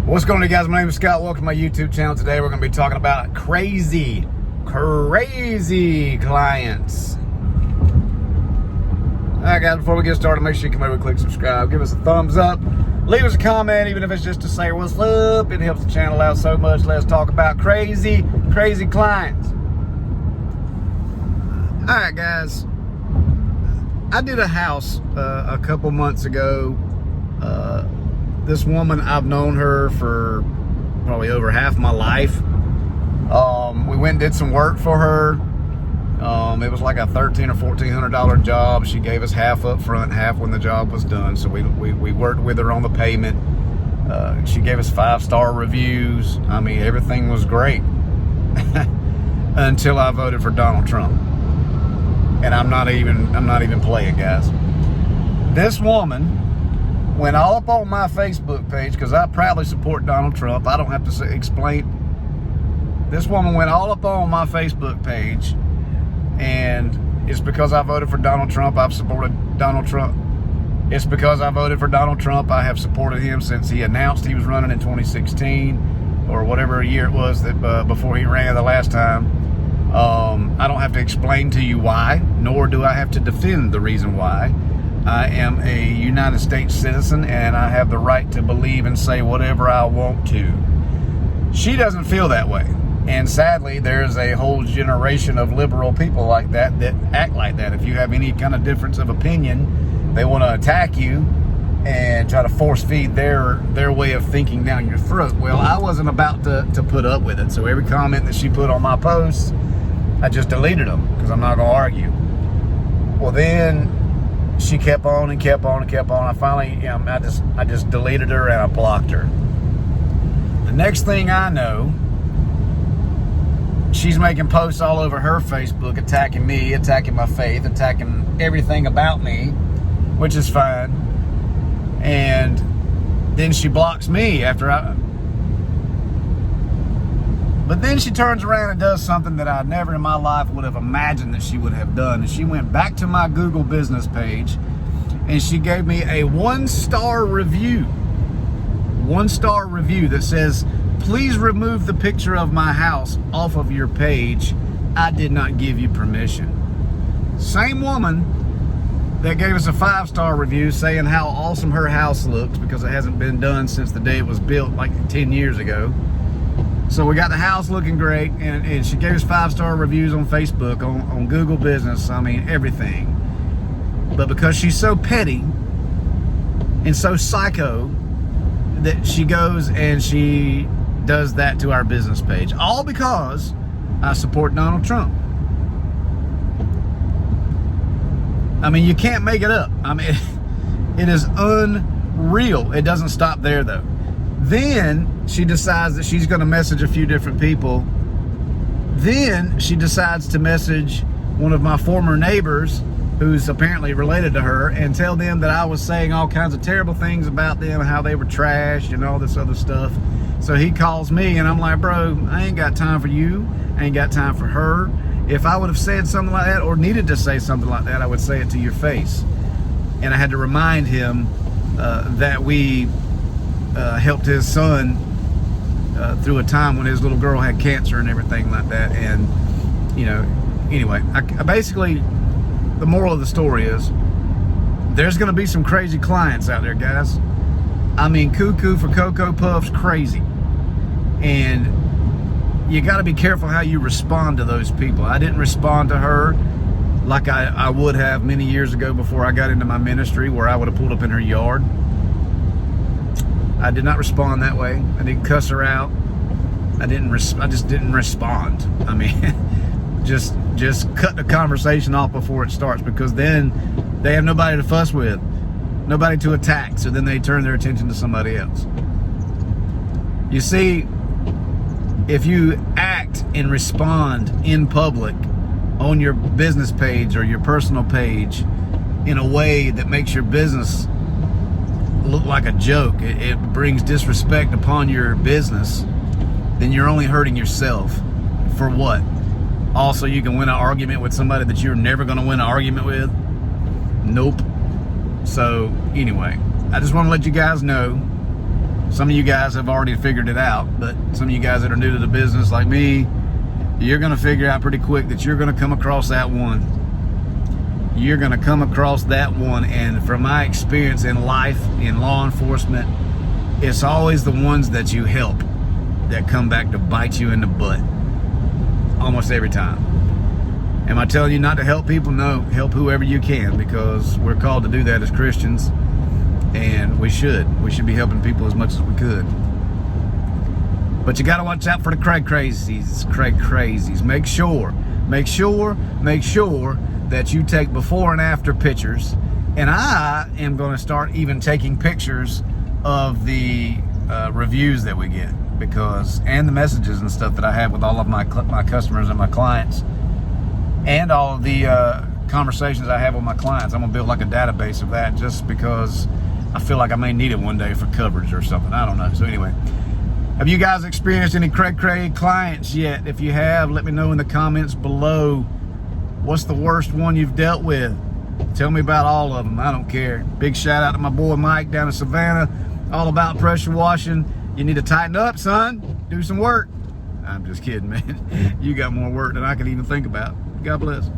What's going on, guys? My name is Scott. Welcome to my YouTube channel. Today we're going to be talking about crazy clients. Alright guys, before we get started, make sure you come over and click subscribe. Give us a thumbs up. Leave us a comment, even if it's just to say what's up. It helps the channel out so much. Let's talk about crazy clients. Alright guys, I did a house a couple months ago. This woman, I've known her for probably over half my life. We went and did some work for her. It was like a $1,300 or $1,400 job. She gave us half up front, half when the job was done. So we worked with her on the payment. She gave us 5-star reviews. I mean, everything was great until I voted for Donald Trump. And I'm not even playing, guys. This woman went all up on my Facebook page, because I proudly support Donald Trump. I don't have to explain. This woman went all up on my Facebook page, and it's because I voted for Donald Trump. I've supported Donald Trump. It's because I voted for Donald Trump. I have supported him since he announced he was running in 2016, or whatever year it was that before he ran the last time. I don't have to explain to you why, nor do I have to defend the reason why. I am a United States citizen, and I have the right to believe and say whatever I want to. She doesn't feel that way. And sadly, there's a whole generation of liberal people like that act like that. If you have any kind of difference of opinion, they want to attack you and try to force feed their way of thinking down your throat. Well, I wasn't about to put up with it. So every comment that she put on my posts, I just deleted them, because I'm not going to argue. Well, then she kept on and kept on and kept on. I finally, I just deleted her and I blocked her. The next thing I know, she's making posts all over her Facebook attacking me, attacking my faith, attacking everything about me, which is fine. And then she blocks me but then she turns around and does something that I never in my life would have imagined that she would have done. And she went back to my Google business page, and she gave me a 1-star review. 1-star review that says, "Please remove the picture of my house off of your page. I did not give you permission." Same woman that gave us a 5-star review saying how awesome her house looks because it hasn't been done since the day it was built, like 10 years ago. So we got the house looking great, and she gave us 5-star reviews on Facebook, on Google Business, I mean, everything. But because she's so petty and so psycho, that she goes and she does that to our business page, all because I support Donald Trump. I mean, you can't make it up. I mean, it is unreal. It doesn't stop there, though. Then she decides that she's going to message a few different people. Then she decides to message one of my former neighbors, who's apparently related to her, and tell them that I was saying all kinds of terrible things about them, how they were trash and all this other stuff. So he calls me, and I'm like, bro, I ain't got time for you. I ain't got time for her. If I would have said something like that, or needed to say something like that, I would say it to your face. And I had to remind him that we helped his son through a time when his little girl had cancer and everything like that. And, you know, anyway, I basically, the moral of the story is, there's going to be some crazy clients out there, guys. I mean, cuckoo for Cocoa Puffs crazy. And you got to be careful how you respond to those people. I didn't respond to her like I would have many years ago before I got into my ministry, where I would have pulled up in her yard. I did not respond that way. I didn't cuss her out. I just didn't respond. I mean, just cut the conversation off before it starts, because then they have nobody to fuss with, nobody to attack, so then they turn their attention to somebody else. You see, if you act and respond in public on your business page or your personal page in a way that makes your business look like a joke, it brings disrespect upon your business, then you're only hurting yourself. For what? Also, you can win an argument with somebody that you're never going to win an argument with? Nope. So anyway, I just want to let you guys know, Some of you guys have already figured it out, but some of you guys that are new to the business like me, you're going to figure out pretty quick that you're going to come across that one. You're going to come across that one. And from my experience in life, in law enforcement, it's always the ones that you help that come back to bite you in the butt. Almost every time. Am I telling you not to help people? No, help whoever you can, because we're called to do that as Christians, and we should be helping people as much as we could. But you got to watch out for the crazies. Make sure that you take before and after pictures. And I am going to start even taking pictures of the reviews that we get, and the messages and stuff that I have with all of my customers and my clients, and all of the conversations I have with my clients. I'm gonna build like a database of that, just because I feel like I may need it one day for coverage or something. I don't know. So anyway, have you guys experienced any cray clients yet? If you have, let me know in the comments below. What's the worst one you've dealt with? Tell me about all of them. I don't care. Big shout out to my boy Mike down in Savannah, all about pressure washing. You need to tighten up, son. Do some work. I'm just kidding, man. You got more work than I can even think about. God bless.